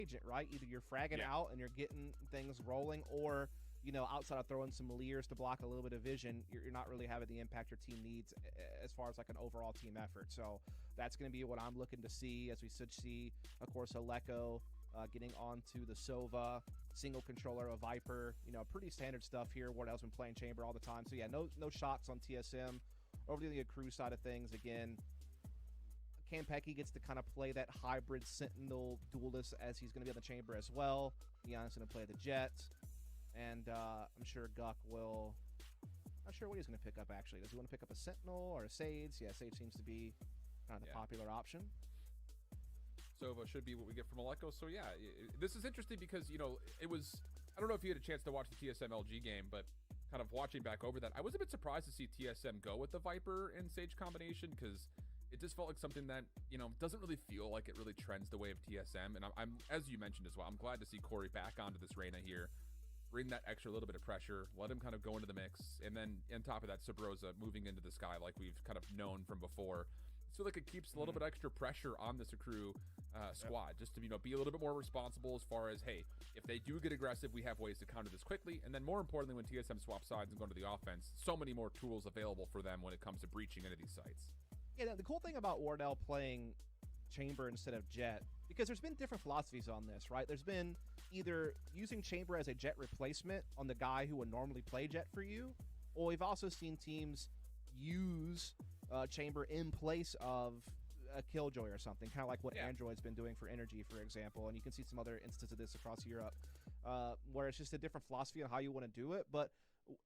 agent, right? Either you're fragging out and you're getting things rolling, or you know, outside of throwing some leers to block a little bit of vision, you're not really having the impact your team needs as far as like an overall team effort. So that's going to be what I'm looking to see, as we should see, of course, Aleko getting onto the Sova, single controller, a Viper, you know, pretty standard stuff here. Wardell's been playing Chamber all the time. So yeah, no shots on TSM. Over to the AKREW side of things, again, Campeki gets to kind of play that hybrid Sentinel duelist, as he's going to be on the Chamber as well. Neon's going to play the Jet. And I'm sure Guck will... Not sure what he's going to pick up, actually. Does he want to pick up a Sentinel or a Sage? Yeah, Sage seems to be kind of the popular option. Sova should be what we get from Aleko. So, yeah, this is interesting because, you know, it was... I don't know if you had a chance to watch the TSM LG game, but kind of watching back over that, I was a bit surprised to see TSM go with the Viper and Sage combination, because it just felt like something that, you know, doesn't really feel like it really trends the way of TSM. And I'm as you mentioned as well, I'm glad to see Corey back onto this Reyna here. Bring that extra little bit of pressure, let him kind of go into the mix, and then on top of that, Sabrosa moving into the sky like we've kind of known from before. So like it keeps a little bit extra pressure on this AKREW squad, just to, you know, be a little bit more responsible as far as, hey, if they do get aggressive, we have ways to counter this quickly. And then more importantly, when TSM swaps sides and go to the offense, so many more tools available for them when it comes to breaching into these sites. Yeah, the cool thing about Wardell playing Chamber instead of Jet, because there's been different philosophies on this, right? There's been either using Chamber as a Jet replacement on the guy who would normally play Jet for you, or we've also seen teams use Chamber in place of a Killjoy or something, kind of like what Android's been doing for Energy, for example. And you can see some other instances of this across Europe, where it's just a different philosophy on how you want to do it. But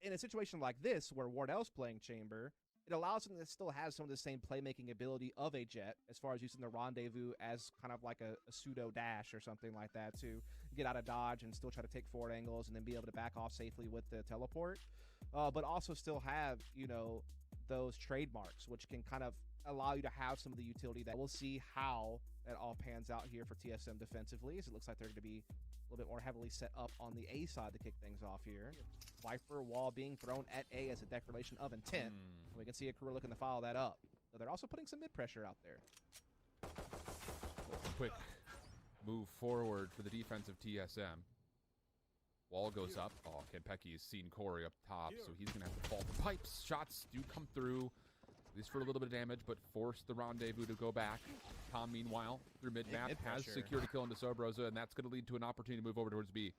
in a situation like this, where Wardell's playing Chamber, it allows him to still have some of the same playmaking ability of a Jet, as far as using the Rendezvous as kind of like a pseudo dash or something like that to get out of dodge and still try to take forward angles and then be able to back off safely with the teleport. But also still have, you know, those trademarks, which can kind of allow you to have some of the utility that we'll see how that all pans out here for TSM defensively, as it looks like they're going to be a little bit more heavily set up on the A side to kick things off here. Viper wall being thrown at A as a declaration of intent. We can see AKREW looking to follow that up. So they're also putting some mid pressure out there. Quick move forward for the defense of TSM. Wall goes up. Oh, Campeki has seen Corey up top, so he's going to have to fall the pipes. Shots do come through, at least for a little bit of damage, but force the Rendezvous to go back. Tom, meanwhile, through mid-map, has secured a kill into Sobroza, and that's going to lead to an opportunity to move over towards B.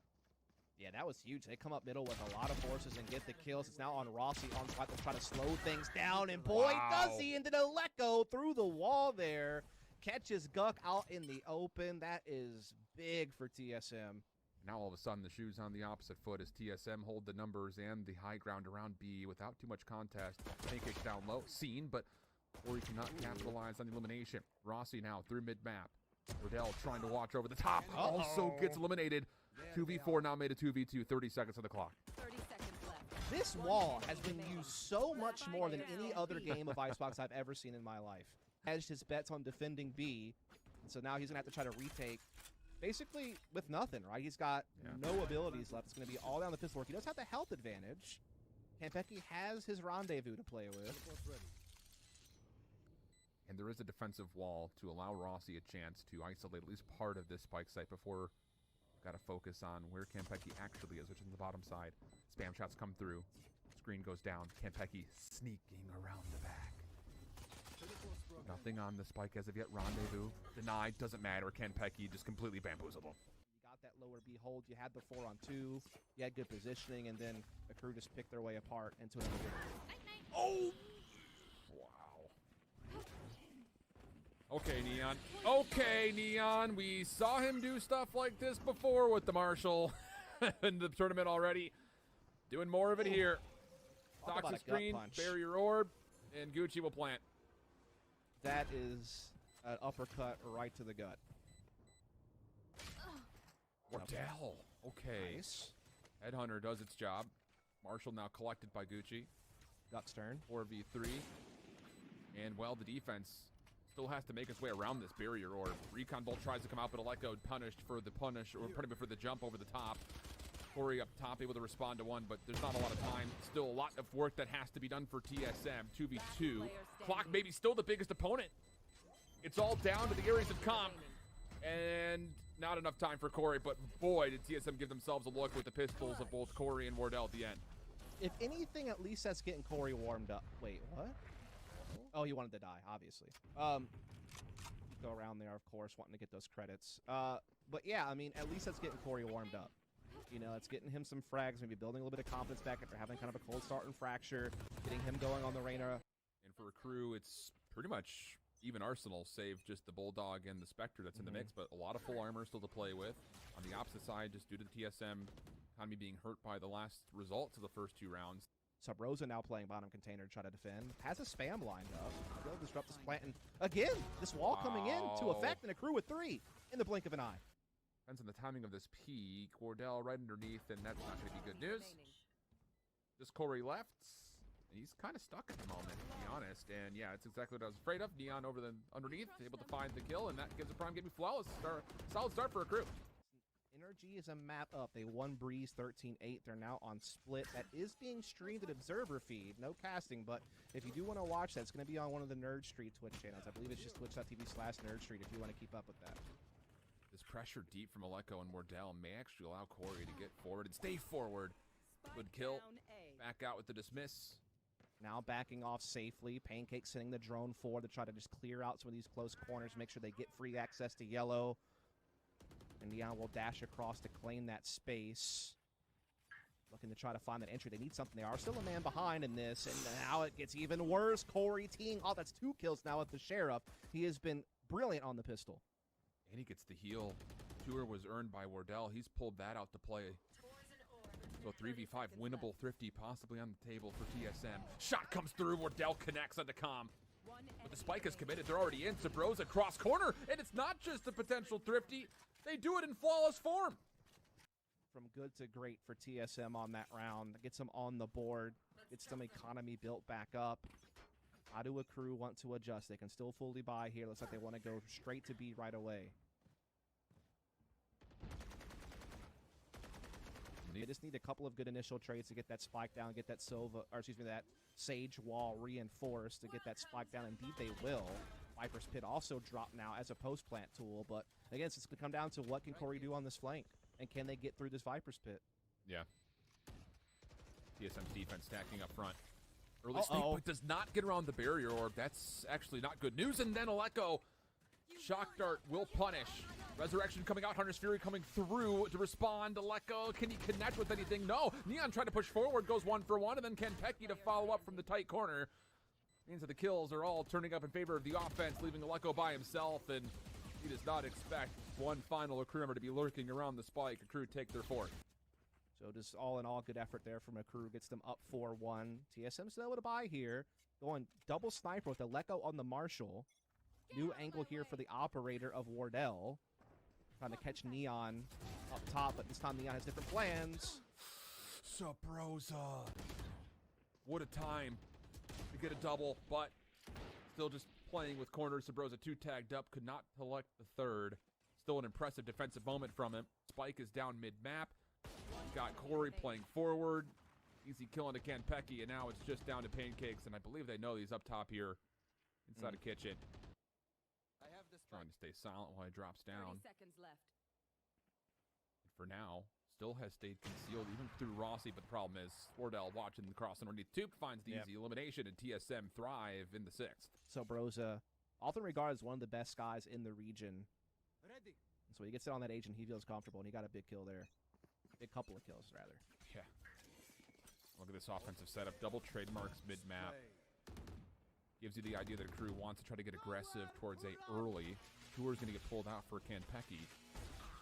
Yeah, that was huge. They come up middle with a lot of forces and get the kills. It's now on Rossi on spot to try to slow things down, and boy, does he, into the Aleko through the wall there. Catches Guck out in the open. That is big for TSM. Now all of a sudden the shoe's on the opposite foot as TSM hold the numbers and the high ground around B without too much contest. Pancake down low, seen, but Ori cannot capitalize on the elimination. Rossi now through mid-map. Riddell trying to watch over the top. Also gets eliminated. 2v4 now made a 2v2. 30 seconds on the clock. 30 seconds left. This wall has been used so much more than any other game of ICEBOX I've ever seen in my life. Hedged his bets on defending B, so now he's going to have to try to retake basically with nothing, right? He's got no abilities left. It's going to be all down the pistol work. He does have the health advantage. Campeki has his Rendezvous to play with. And there is a defensive wall to allow Rossi a chance to isolate at least part of this spike site before got to focus on where Campeki actually is, which is on the bottom side. Spam shots come through. Screen goes down. Campeki sneaking around the back. Nothing on the spike as of yet. Rendezvous denied. Doesn't matter. Campeki just completely bamboozled him. You got that lower B hold. You had the 4-on-2. You had good positioning, and then AKREW just picked their way apart into another victory. Oh! Wow. Okay, Neon. Okay, Neon. We saw him do stuff like this before with the Marshall in the tournament already. Doing more of it here. Toxic screen, barrier orb, and Gucci will plant. That is an uppercut right to the gut. Wardell. Okay. Nice. Headhunter does its job. Marshall now collected by Gucci. Guck's turn. 4v3. And, well, the defense still has to make its way around this barrier orb. Recon Bolt tries to come out, but Aleko punished for the punish, or punishment for the jump over the top. Corey up top able to respond to one, but there's not a lot of time. Still a lot of work that has to be done for TSM. 2v2. Clock maybe still the biggest opponent. It's all down to the areas of comp. And Not enough time for Corey, but boy, did TSM give themselves a look with the pistols of both Corey and Wardell at the end. If anything, at least that's getting Corey warmed up. Wait, what? Oh, he wanted to die, obviously. Go around there, of course, wanting to get those credits. But yeah, I mean, at least that's getting Corey warmed up. You know, it's getting him some frags, maybe building a little bit of confidence back after having kind of a cold start in Fracture, getting him going on the Reyna. And for AKREW, it's pretty much even Arsenal, save just the Bulldog and the Spectre that's in the mix, but a lot of full armor still to play with. On the opposite side, just due to the TSM economy being hurt by the last results of the first 2 rounds. Subrosa now playing bottom container to try to defend. Has a spam lined up. They'll disrupt this plant. And again, this wall coming in to effect, and AKREW with 3 in the blink of an eye. Depends on the timing of this peak. Wardell right underneath, and that's not going to be good news. Just Corey left. He's kind of stuck at the moment, to be honest. And yeah, it's exactly what I was afraid of. Neon over the underneath, able to find the kill, and that gives the Prime game a flawless start. Solid start for AKREW. Energy is a map up. They won Breeze 13-8. They're now on Split. That is being streamed at Observer feed. No casting, but if you do want to watch that, it's going to be on one of the Nerd Street Twitch channels. I believe it's just twitch.tv/NerdStreet if you want to keep up with that. This pressure deep from Aleko and Wardell may actually allow Corey to get forward and stay forward. Good kill. Back out with the dismiss. Now backing off safely. Pancake sending the drone forward to try to just clear out some of these close corners, make sure they get free access to yellow. And Neon will dash across to claim that space. Looking to try to find that entry. They need something. They are still a man behind in this, and now it gets even worse. Corey teeing off. That's 2 kills now with the Sheriff. He has been brilliant on the pistol. And he gets the heal. Tour was earned by Wardell. He's pulled that out to play. So 3v5 winnable, Thrifty possibly on the table for TSM. Shot comes through. Wardell connects onto Comm. But the spike is committed. They're already in. Subrosa cross corner. And it's not just a potential Thrifty. They do it in flawless form. From good to great for TSM on that round. Gets them on the board. Gets some economy built back up. How do AKREW want to adjust? They can still fully buy here. Looks like they want to go straight to B right away. They just need a couple of good initial trades to get that spike down, get that that Sage wall reinforced to get that spike down. Indeed, they will. Viper's Pit also dropped now as a post-plant tool, but again, it's going to come down to what can Corey do on this flank, and can they get through this Viper's Pit? Yeah. TSM's defense stacking up front. Early sneak, but does not get around the barrier orb. That's actually not good news. And then Aleko, Shock Dart will punish. Resurrection coming out, Hunter's Fury coming through to respond. Aleko, can he connect with anything? No. Neon trying to push forward, goes 1 for 1, and then Kenpeki to follow up from the tight corner. Means that the kills are all turning up in favor of the offense, leaving Aleko by himself, and he does not expect one final AKREW member to be lurking around the spike. AKREW take their 4th. So just all in all, good effort there from AKREW. Gets them up 4-1. TSM still able to buy here. Going double sniper with Aleko on the Marshal. New angle here for the operator of Wardell. Trying to catch Neon up top, but this time Neon has different plans. Subrosa. What a time to get a double, but still just playing with corners. Subrosa 2 tagged up, could not collect the 3rd. Still an impressive defensive moment from him. Spike is down mid-map. Got Corey playing forward. Easy kill into Kenpeki, and now it's just down to Pancakes, and I believe they know he's up top here inside a kitchen. Trying to stay silent while he drops down. 30 seconds left. For now, still has stayed concealed even through Rossi, but the problem is Wardell watching the cross underneath Tube finds the easy elimination, and TSM thrive in the 6th. Subrosa, often regarded as one of the best guys in the region. And so he gets it on that agent, he feels comfortable, and he got a big kill there. Big couple of kills, rather. Yeah. Look at this offensive setup. Double trademarks mid-map. Gives you the idea that AKREW wants to try to get aggressive towards A early. Tour's going to get pulled out for Kenpeki.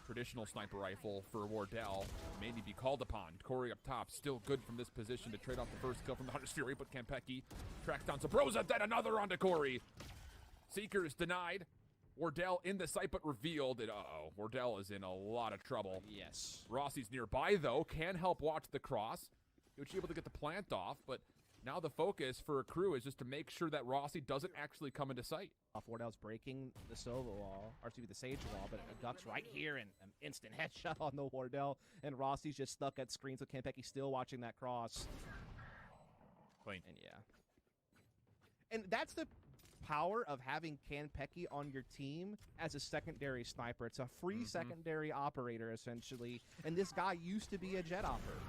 Traditional sniper rifle for Wardell. Maybe be called upon. Corey up top, still good from this position to trade off the first kill from the Hunter's Fury, but Kenpeki tracks down Subrosa, then another onto Corey. Seeker is denied. Wardell in the sight, but revealed. And Wardell is in a lot of trouble. Yes. Rossi's nearby, though. Can help watch the cross. He was able to get the plant off, but now the focus for AKREW is just to make sure that Rossi doesn't actually come into sight. Wardell's breaking the Sova wall, or excuse me, the Sage wall, but Duck's right here, and an instant headshot on the Wardell, and Rossi's just stuck at screens with Kenpeki still watching that cross. Clean. And yeah. And that's the power of having Kanpeki on your team as a secondary sniper. It's a free secondary operator, essentially. And this guy used to be a jet operator.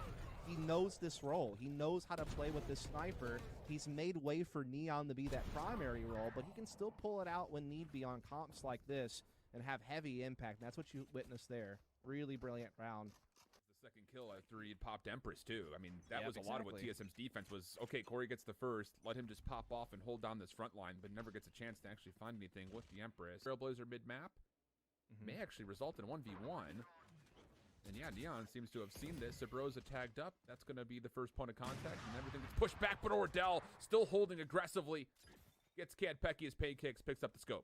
He knows this role. He knows how to play with this sniper. He's made way for Neon to be that primary role, but he can still pull it out when need be on comps like this and have heavy impact. And that's what you witnessed there. Really brilliant round. The second kill after he popped Empress, too. I mean, that was a lot of what TSM's defense was. Okay, Corey gets the first. Let him just pop off and hold down this front line, but never gets a chance to actually find anything with the Empress. Trailblazer mid-map may actually result in a 1v1. And yeah, Neon seems to have seen this. Sabrosa tagged up. That's going to be the first point of contact, and everything gets pushed back, but Ordell still holding aggressively. Gets Kanpeki his paid kicks, picks up the scope.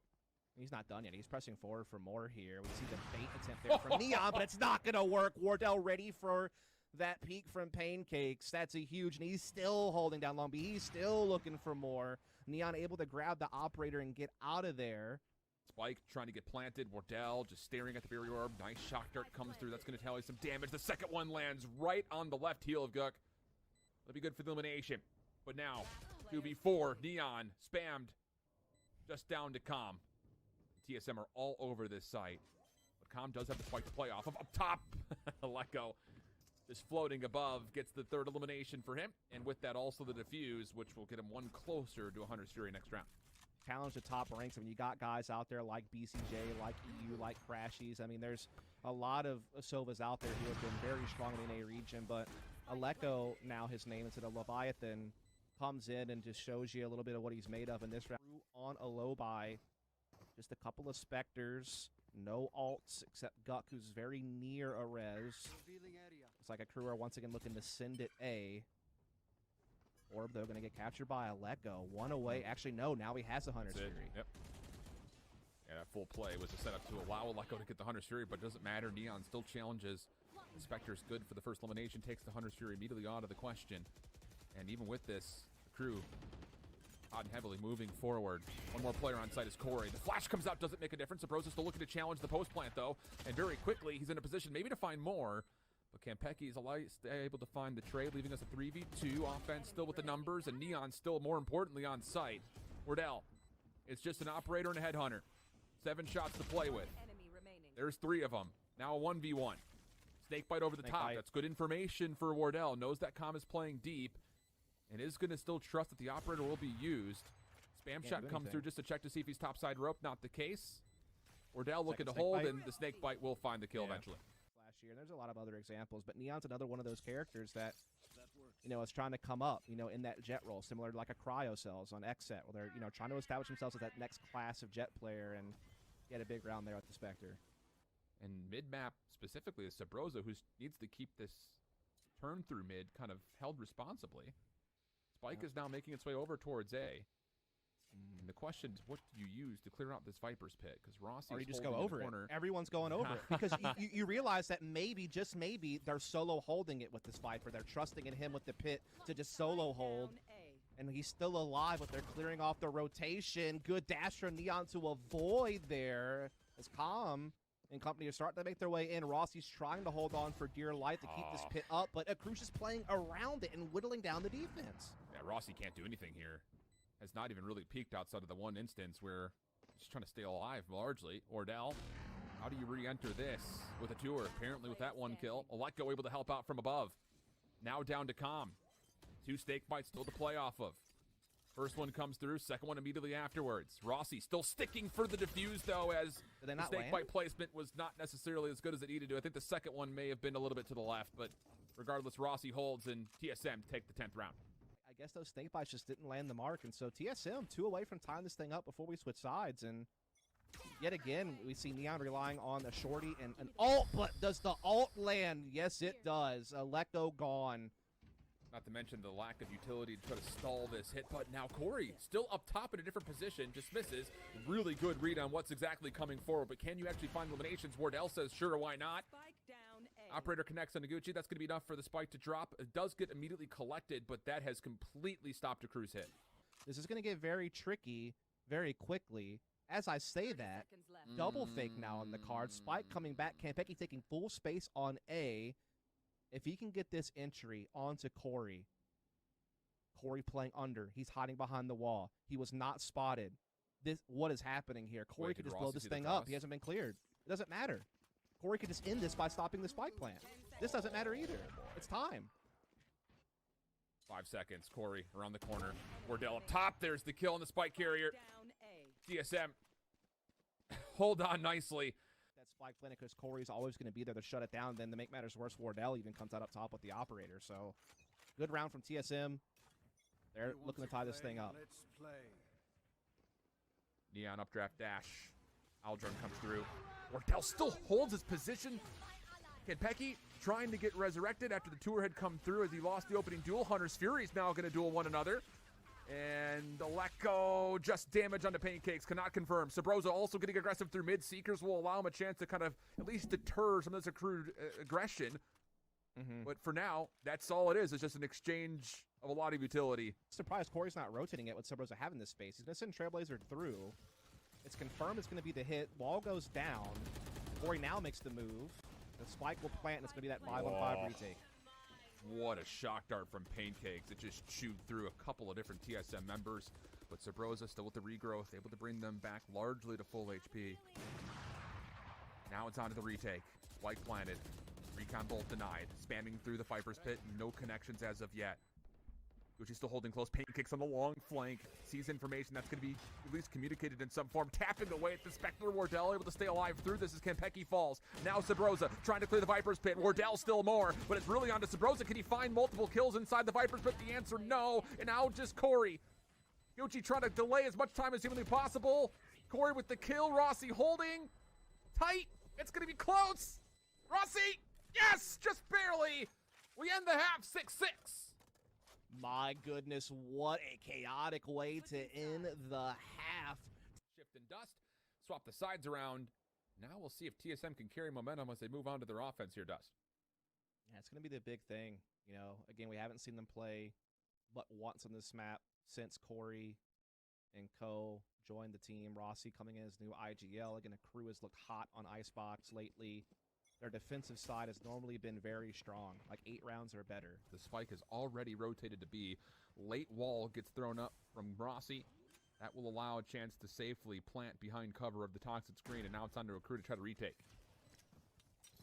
He's not done yet. He's pressing forward for more here. We see the bait attempt there from Neon, but it's not going to work. Wardell ready for that peek from Pancakes. That's a huge, and he's still holding down Long B. He's still looking for more. Neon able to grab the operator and get out of there. Spike trying to get planted. Wardell just staring at the barrier orb. Nice shock dart comes through. That's going to tally some damage. The second one lands right on the left heel of Guk. That'll be good for the elimination. But now, 2v4, Neon spammed just down to Calm. TSM are all over this site. But Calm does have the spike to play off of. Up top, Aleko just floating above. Gets the third elimination for him. And with that, also the defuse, which will get him one closer to 100's Fury next round. Challenge the top ranks. I mean, you got guys out there like BCJ, like EU, like Crashies. I mean, there's a lot of Sovas out there who have been very strong in the NA region, but Aleko, now his name instead of Leviathan, comes in and just shows you a little bit of what he's made of in this round. On a low buy, just a couple of Spectres, no alts except Guk, who's very near a res. It's like AKREW are once again looking to send it A. Orb, though, going to get captured by Aleko. One away. Actually, no. Now he has the Hunter's Fury. Yep. Yeah, that full play was a setup to allow Aleko to get the Hunter's Fury, but it doesn't matter. Neon still challenges. The Spectre's good for the first elimination. Takes the Hunter's Fury immediately out of the question. And even with this, AKREW hot and heavily moving forward. One more player on site is Corey. The flash comes out, doesn't make a difference. Sabrosa's still looking to challenge the post plant, though. And very quickly, he's in a position maybe to find more. But Kanpeki is able to find the trade, leaving us a 3v2 offense still with the numbers, and Neon still more importantly on site. Wardell, it's just an operator and a headhunter. 7 shots to play with. There's 3 of them. Now a 1v1. Snakebite over the top. That's good information for Wardell. Knows that Calm is playing deep and is going to still trust that the operator will be used. Spam shot comes through just to check to see if he's topside rope. Not the case. Wardell looking to hold, and the Snakebite will find the kill eventually. Year. And there's a lot of other examples, but Neon's another one of those characters that, you know, is trying to come up, you know, in that jet role, similar to like a Cryo Cells on XSET, where they're, you know, trying to establish themselves as that next class of jet player and get a big round there with the Spectre. And mid-map specifically is Sabrosa, who needs to keep this turn through mid kind of held responsibly. Spike is now making its way over towards A. And the question is, what do you use to clear out this Viper's Pit? Because Rossi or you just go over it. Everyone's going over it. Because you realize that maybe, just maybe, they're solo holding it with this Viper. They're trusting in him with the pit to just solo hold. And he's still alive, but they're clearing off the rotation. Good dash from Neon to avoid there. As Calm and company are starting to make their way in. Rossi's trying to hold on for dear life to keep this pit up, but AKREW's just playing around it and whittling down the defense. Yeah, Rossi can't do anything here. Has not even really peaked outside of the one instance where he's trying to stay alive largely. Ordell, how do you re-enter this with a tour? Apparently with that one kill. Aleko able to help out from above. Now down to Calm. 2 Snakebites still to play off of. First one comes through, second one immediately afterwards. Rossi still sticking for the defuse, though, as the Snakebite placement was not necessarily as good as it needed to. I think the second one may have been a little bit to the left, but regardless, Rossi holds and TSM take the 10th round. I guess those Snakebites just didn't land the mark, and so TSM 2 away from tying this thing up before we switch sides, and yet again, we see Neon relying on a shorty and an ult, but does the ult land? Yes, it does. Aleko gone. Not to mention the lack of utility to try to stall this hit, but now Corey still up top in a different position, just misses. Really good read on what's exactly coming forward, but can you actually find eliminations? Wardell says, sure, why not? Operator connects on Noguchi. That's going to be enough for the spike to drop. It does get immediately collected, but that has completely stopped AKREW's hit. This is going to get very tricky very quickly. As I say that, double fake now on the card. Spike coming back. Kanpeki taking full space on A. If he can get this entry onto Corey. Corey playing under. He's hiding behind the wall. He was not spotted. what is happening here. Corey Wait, could did just blow Rossi this see the thing up. cross? He hasn't been cleared. It doesn't matter. Corey could just end this by stopping the spike plant. This doesn't matter either. It's time. 5 seconds. Corey around the corner. Wardell up top. There's the kill on the spike carrier. TSM. Hold on nicely. That spike plant, because Corey's always going to be there to shut it down. Then to make matters worse, Wardell even comes out up top with the operator. So good round from TSM. They're looking to tie this thing up. Let's play. Neon updraft dash. Aldrin comes through. Wardell still holds his position. Kenpecky trying to get resurrected after the tour had come through as he lost the opening duel. Hunter's Fury is now going to duel one another. And Aleko just damage onto Pancakes, cannot confirm. Sabrosa also getting aggressive through mid. Seekers will allow him a chance to kind of at least deter some of this accrued aggression. But for now, that's all it is. It's just an exchange of a lot of utility. Surprised Corey's not rotating it with Sabrosa having this space. He's going to send Trailblazer through. It's confirmed it's going to be the hit. Wall goes down. Corey now makes the move. The spike will plant, and it's going to be that 5-on-5 retake. What a shock dart from Pancakes. It just chewed through a couple of different TSM members. But Sabrosa still with the regrowth, able to bring them back largely to full HP. Now it's on to the retake. Spike planted. Recon bolt denied. Spamming through the Viper's Pit. No connections as of yet. Gucci's still holding close. Pancakes on the long flank. Sees information that's going to be at least communicated in some form. Tapping away at the Spectre. Wardell able to stay alive through this as Kenpecky falls. Now Sabrosa trying to clear the Viper's Pit. Wardell still more, but it's really on to Sabrosa. Can he find multiple kills inside the Viper's Pit? The answer, no. And now just Corey. Gucci trying to delay as much time as humanly possible. Corey with the kill. Rossi holding tight. It's going to be close. Rossi, yes, just barely. We end the half 6-6. My goodness, what a chaotic way to end the half. Shift and dust, swap the sides around. Now we'll see if TSM can carry momentum as they move on to their offense here, Dust. Yeah, it's going to be the big thing. You know, again, we haven't seen them play but once on this map since Corey and Co. joined the team. Rossi coming in as new IGL. Again, AKREW has looked hot on ICEBOX lately. Their defensive side has normally been very strong, like 8 rounds or better. The spike is already rotated to B. Late wall gets thrown up from Rossi. That will allow a chance to safely plant behind cover of the toxic screen, and now it's on to AKREW to try to retake.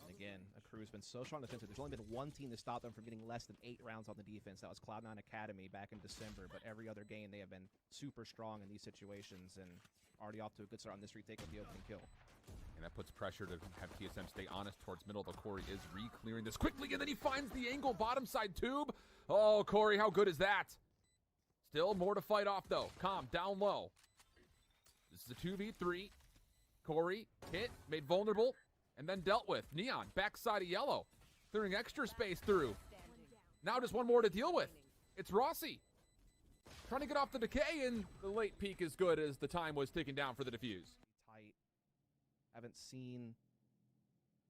And again, AKREW's been so strong defensively. There's only been one team to stop them from getting less than 8 rounds on the defense. That was Cloud9 Academy back in December, but every other game they have been super strong in these situations and already off to a good start on this retake with the opening kill. And that puts pressure to have TSM stay honest towards middle, but Corey is re-clearing this quickly, and then he finds the angle bottom side tube. Oh, Corey, how good is that? Still more to fight off, though. Calm, down low. This is a 2v3. Corey hit, made vulnerable, and then dealt with. Neon, backside of yellow, clearing extra space through. Now just one more to deal with. It's Rossi. Trying to get off the decay, and the late peak is good as the time was ticking down for the defuse. Tight. Haven't seen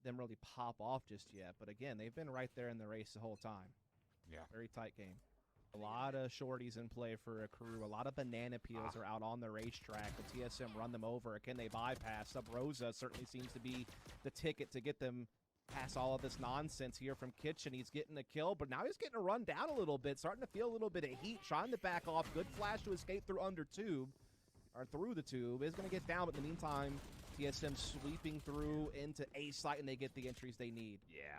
them really pop off just yet, but again, they've been right there in the race the whole time. Yeah. Very tight game. A lot of shorties in play for AKREW. A lot of banana peels are out on the racetrack. The TSM run them over. Can they bypass? Sabrosa certainly seems to be the ticket to get them past all of this nonsense here from Kitchen. He's getting a kill, but now he's getting a run down a little bit, starting to feel a little bit of heat, trying to back off. Good flash to escape through under tube, or through the tube. Is going to get down, but in the meantime, TSM sweeping through into A site, and they get the entries they need. Yeah.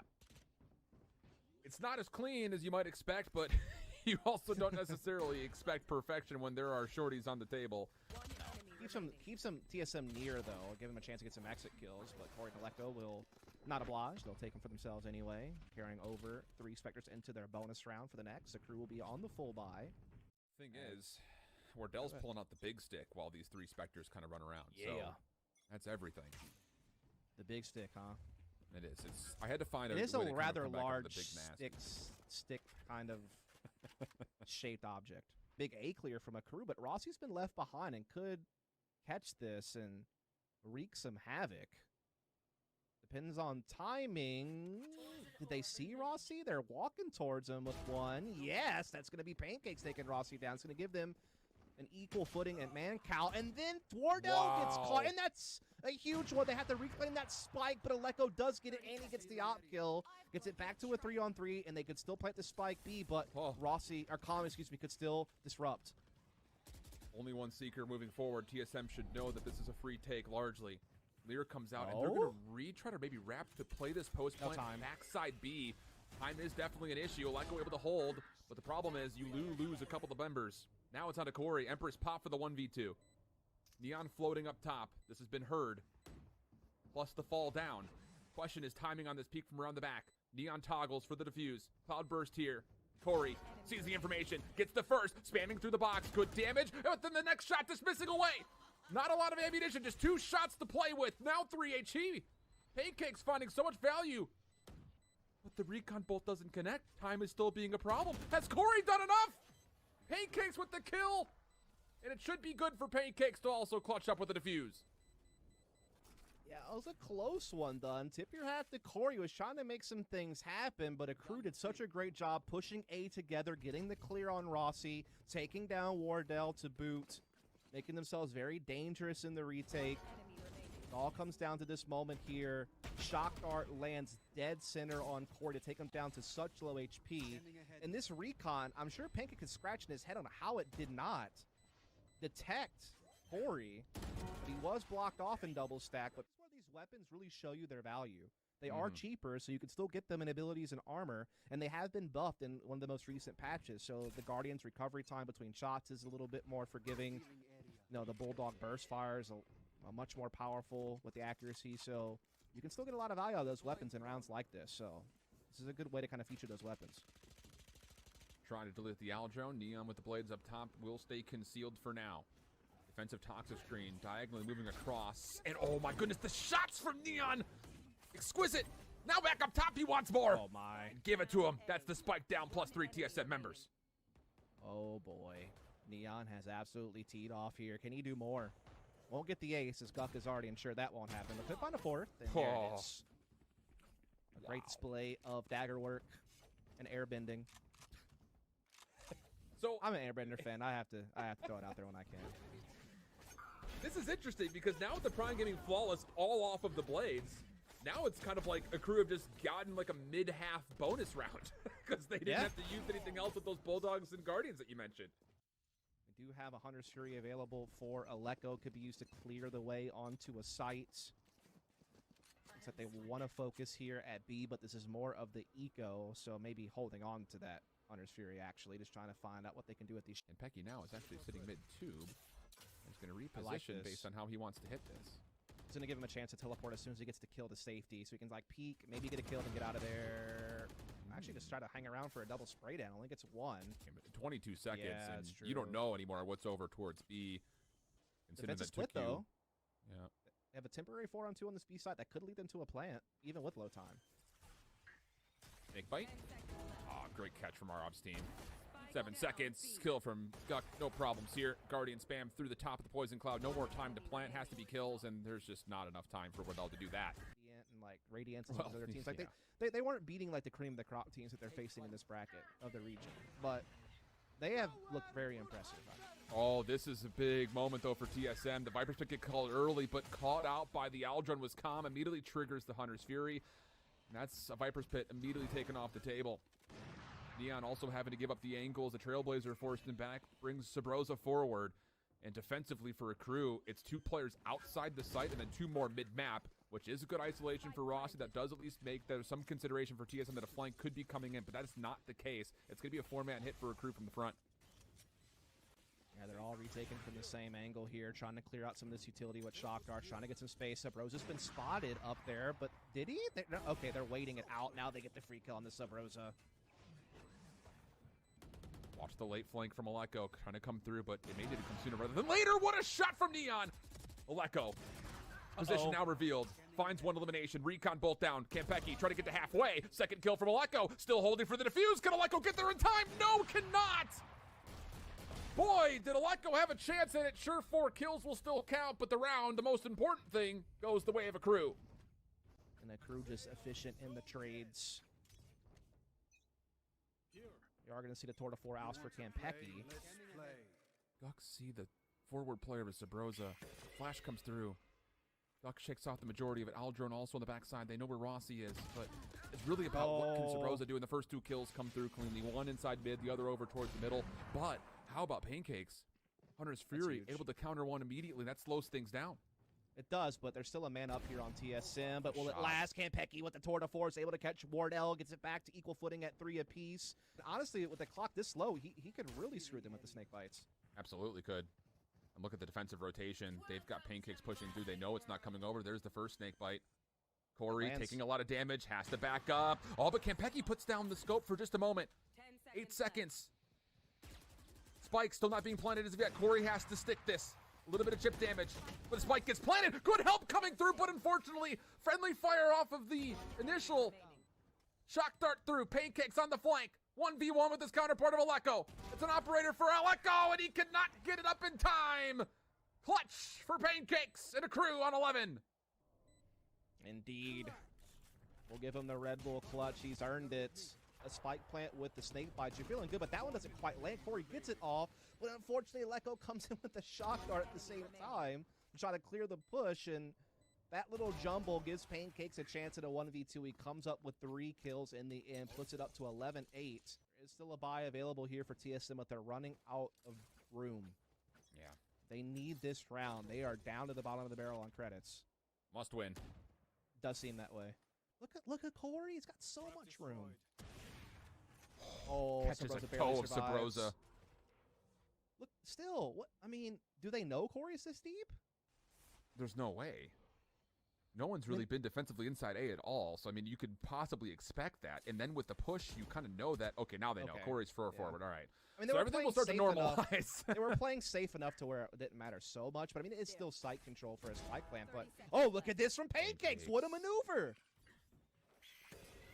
It's not as clean as you might expect, but you also don't necessarily expect perfection when there are shorties on the table. Keeps some TSM near, though. Give him a chance to get some exit kills, but Corey and Aleko will not oblige. They'll take them for themselves anyway, carrying over 3 Spectres into their bonus round for the next. The crew will be on the full buy. Thing is, Wardell's pulling out the big stick while these 3 Spectres kind of run around. Yeah. So that's everything. The big stick, huh? It is. I had to find it a is way a to rather kind of come back large onto the big stick kind of shaped object. Big A clear from AKREW, but Rossi's been left behind and could catch this and wreak some havoc. Depends on timing. Did they see Rossi? They're walking towards him with one. Yes, that's going to be Pancakes taking Rossi down. It's going to give them an equal footing at Mancal. And then Wardell gets caught, and that's a huge one. They have to reclaim that spike, but Aleko does get it, and he gets the op kill. Gets it back to a 3-on-3, and they could still plant the spike B, but Rossi, or Calm, excuse me, could still disrupt. Only one Seeker moving forward. TSM should know that this is a free take largely. Lear comes out, and they're going to retry to maybe wrap to play this post plant. Backside B. Time is definitely an issue. Elecko able to hold, but the problem is you lose a couple of members. Now it's on to Corey. Empress pop for the 1v2. Neon floating up top. This has been heard. Plus the fall down. Question is timing on this peek from around the back. Neon toggles for the defuse. Cloud burst here. Corey sees the information, gets the first, spamming through the box. Good damage, but then the next shot dismissing away. Not a lot of ammunition, just 2 shots to play with. Now 3 HE. Pancake's finding so much value. But the recon bolt doesn't connect. Time is still being a problem. Has Corey done enough? Pancakes with the kill. And it should be good for Pancakes to also clutch up with the defuse. Yeah, it was a close one, Dunn. Tip your hat to Corey. He was trying to make some things happen, but AKREW did such a great job pushing A together, getting the clear on Rossi, taking down Wardell to boot, making themselves very dangerous in the retake. It all comes down to this moment here. Shock Dart lands dead center on Corey to take him down to such low HP. And this recon, I'm sure Pancake is scratching his head on how it did not detect Corey. He was blocked off in double stack, but these weapons really show you their value. They are cheaper, so you can still get them in abilities and armor, and they have been buffed in one of the most recent patches. So the Guardian's recovery time between shots is a little bit more forgiving. You know, the Bulldog burst fire is a much more powerful with the accuracy, so you can still get a lot of value out of those weapons in rounds like this. So this is a good way to kind of feature those weapons. Trying to delete the Aldrone. Neon with the blades up top will stay concealed for now. Defensive toxic screen, diagonally moving across. And oh my goodness, the shots from Neon! Exquisite! Now back up top, he wants more! Oh my. Give it to him. That's the spike down plus 3 TSM members. Oh boy. Neon has absolutely teed off here. Can he do more? Won't get the ace, as Guck is already ensured that won't happen. But could find a 4th, and there it is. A great display of dagger work and airbending. So I'm an airbender fan. I have to throw it out there when I can. This is interesting because now with the Prime getting flawless all off of the blades, now it's kind of like AKREW have just gotten like a mid-half bonus round because they didn't have to use anything else with those Bulldogs and Guardians that you mentioned. We do have a Hunter's Fury available for Elecko. Could be used to clear the way onto a site. Looks like they want to focus here at B, but this is more of the eco, so maybe holding on to that Hunter's Fury actually, just trying to find out what they can do with these. And Pecky now is actually sitting mid-tube. He's going to reposition based on how he wants to hit this. He's going to give him a chance to teleport as soon as he gets to kill to safety, so he can like peek, maybe get a kill and get out of there. Actually, just try to hang around for a double spray down. Only gets 1. 22 seconds, yeah, and you don't know anymore what's over towards B. Defensive split, though. Yeah. They have a temporary 4-on-2 on this B side that could lead them to a plant, even with low time. Big bite. Oh, great catch from our ops team. 7 seconds. Kill from Guck. No problems here. Guardian spam through the top of the poison cloud. No more time to plant. Has to be kills, and there's just not enough time for Wardell to do that. And like Radiance and other teams, like they weren't beating like the cream of the crop teams that they're facing in this bracket of the region, but they have looked very impressive. Oh, this is a big moment though for TSM. The Vipers pick get called early, but caught out by the Aldrone was calm. Immediately triggers the Hunter's Fury. And that's a Viper's Pit immediately taken off the table. Neon also having to give up the angles. The Trailblazer forced him back, brings Sabrosa forward. And defensively for AKREW, it's 2 players outside the site and then 2 more mid-map, which is a good isolation for Rossi. That does at least make there's some consideration for TSM that a flank could be coming in, but that is not the case. It's going to be a 4-man hit for AKREW from the front. Yeah, they're all retaken from the same angle here, trying to clear out some of this utility with Shock Dart, trying to get some space up. Rosa's been spotted up there, but did he? Okay, they're waiting it out. Now they get the free kill on the Sub-Rosa. Watch the late flank from Elecko, trying to come through, but it may need to come sooner rather than later. What a shot from Neon! Elecko, position now revealed. Finds 1 elimination. Recon bolt down. Campecki trying to get to halfway. 2nd kill from Elecko. Still holding for the defuse. Can Elecko get there in time? No, cannot! Boy, did Elecko have a chance at it. Sure, 4 kills will still count, but the round, the most important thing, goes the way of AKREW. And AKREW just efficient in the trades. You are going to see the Tour de 4 oust for Campecki. Guck see the forward player of Sabrosa. Flash comes through. Guck shakes off the majority of it. Aldrone also on the backside. They know where Rossi is, but it's really about what can Sabrosa do. And the first 2 kills come through cleanly. 1 inside mid, the other over towards the middle. But how about Pancakes? Hunter's Fury able to counter one immediately. That slows things down. It does, but there's still a man up here on TSM. But will it last? Kanpeki with the tour de force, able to catch Wardell, gets it back to equal footing at 3 apiece. Honestly, with the clock this low, he could really screw them with the snake bites. Absolutely could. And look at the defensive rotation. They've got Pancakes pushing through. They know it's not coming over. There's the first snake bite. Corey taking a lot of damage, has to back up. Oh, but Kanpeki puts down the scope for just a moment. 8 seconds. Spike still not being planted as of yet. Corey has to stick this. A little bit of chip damage, but the spike gets planted. Good help coming through, but unfortunately, friendly fire off of the initial shock dart through. Pancakes on the flank. 1v1 with his counterpart of Aleko. It's an operator for Aleko, and he could not get it up in time. Clutch for Pancakes and AKREW on 11. Indeed. We'll give him the Red Bull clutch. He's earned it. A spike plant with the snake bites. You're feeling good, but that one doesn't quite land. Corey gets it off, but unfortunately, Aleko comes in with the shock dart at the same time to try to clear the push, and that little jumble gives Pancakes a chance at a 1v2. He comes up with 3 kills in the end, puts it up to 11-8. There's still a buy available here for TSM, but they're running out of room. Yeah. They need this round. They are down to the bottom of the barrel on credits. Must win. Does seem that way. Look at Corey. He's got so much room. Oh, catches a toe of Sabrosa. Look, still, what? I mean, do they know Corey's this deep? There's no way. No one's really been defensively inside A at all, so I mean, you could possibly expect that. And then with the push, you kind of know that. Okay, now they know Corey's forward. All right. I mean, so everything will start to normalize. They were playing safe enough to where it didn't matter so much, but I mean, it's still sight control for a spike plant. But oh, look at this from Pancakes! What a maneuver!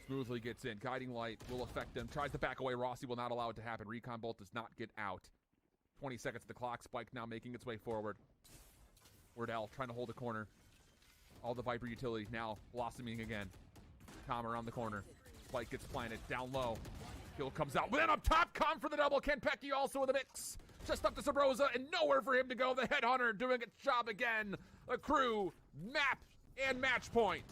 Smoothly gets in. Guiding light will affect him. Tries to back away. Rossi will not allow it to happen. Recon bolt does not get out. 20 seconds to the clock. Spike now making its way forward. Wardell trying to hold the corner. All the Viper utility now blossoming again. Com around the corner. Spike gets planted. Down low. Kill comes out. Then up top. Com for the double. Kanpeki also in the mix. Just up to Sabrosa and nowhere for him to go. The Headhunter doing its job again. AKREW Map and match point.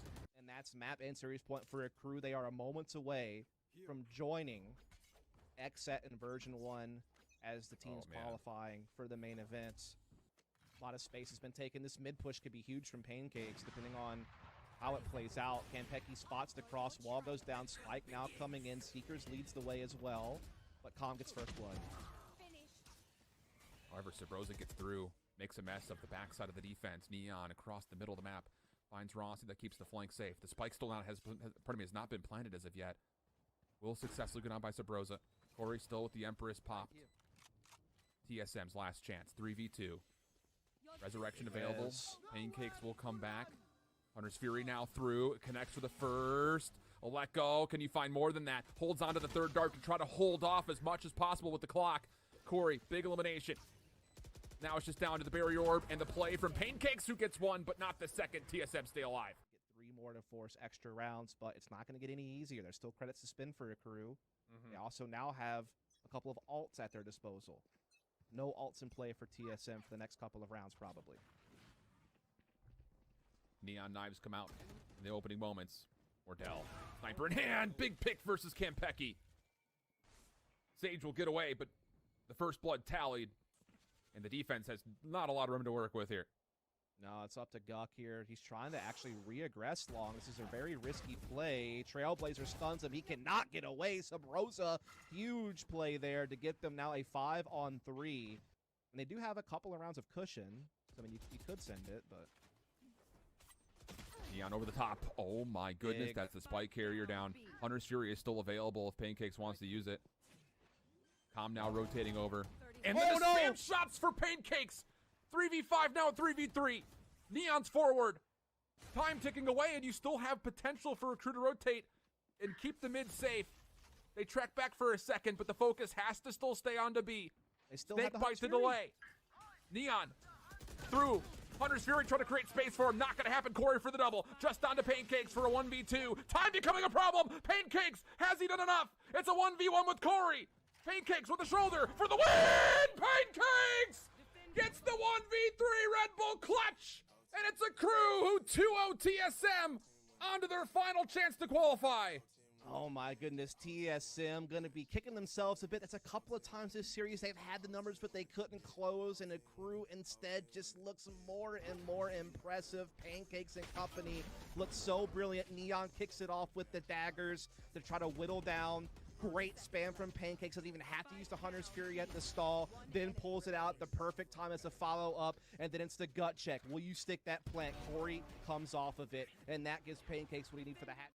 That's map and series point for AKREW. They are a moments away from joining XSET in version 1 as the teams qualifying for the main event. A lot of space has been taken. This mid push could be huge from Pancakes depending on how it plays out. Kanpeki spots the cross, wall goes down, Spike now coming in. Seekers leads the way as well, but Calm gets first blood. However, Sabrosa gets through, makes a mess of the backside of the defense. Neon across the middle of the map. Finds Rossi, that keeps the flank safe. The spike still has not been planted as of yet. Will successfully go down by Sabrosa. Corey still with the Empress popped. TSM's last chance. 3v2. Resurrection available. Pancakes will come back. Hunter's Fury now through. It connects for the first. Aleko, can you find more than that? Holds on to the third dart to try to hold off as much as possible with the clock. Corey, big elimination. Now it's just down to the barrier orb and the play from Pancakes, who gets one, but not the second. TSM stay alive. Get 3 more to force extra rounds, but it's not going to get any easier. There's still credits to spin for AKREW. They also now have a couple of alts at their disposal. No alts in play for TSM for the next couple of rounds, probably. Neon knives come out in the opening moments. Wardell, sniper in hand. Big pick versus Kanpeki. Sage will get away, but the first blood tallied. And the defense has not a lot of room to work with here. No, it's up to Guk here. He's trying to actually re-aggress long. This is a very risky play. Trailblazer stuns him. He cannot get away. Sabrosa, huge play there to get them now a 5-on-3. And they do have a couple of rounds of cushion. So, I mean, you could send it, but... Neon over the top. Oh, my goodness. That's the spike carrier down. Hunter's Fury is still available if Pancakes wants to use it. Com now rotating over. And then the spam shots for Pancakes. 3v5 now at 3v3. Neon's forward. Time ticking away, and you still have potential for AKREW to rotate and keep the mid safe. They track back for a second, but the focus has to still stay on to B. They still Snake bite the delay. Neon through. Hunter's Fury trying to create space for him. Not going to happen. Corey for the double. Just on to Pancakes for a 1v2. Time becoming a problem. Pancakes, has he done enough? It's a 1v1 with Corey. Pancakes with the shoulder for the win! Pancakes gets the 1v3 Red Bull clutch! And it's AKREW who 2-0 TSM onto their final chance to qualify. Oh my goodness, TSM going to be kicking themselves a bit. That's a couple of times this series they've had the numbers, but they couldn't close, and AKREW instead just looks more and more impressive. Pancakes and company look so brilliant. Neon kicks it off with the daggers to try to whittle down. Great spam from Pancakes. Doesn't even have to use the Hunter's Fury at the stall. Then pulls it out the perfect time as a follow-up. And then it's the gut check. Will you stick that plant? Corey comes off of it. And that gives Pancakes what he needs for the hat.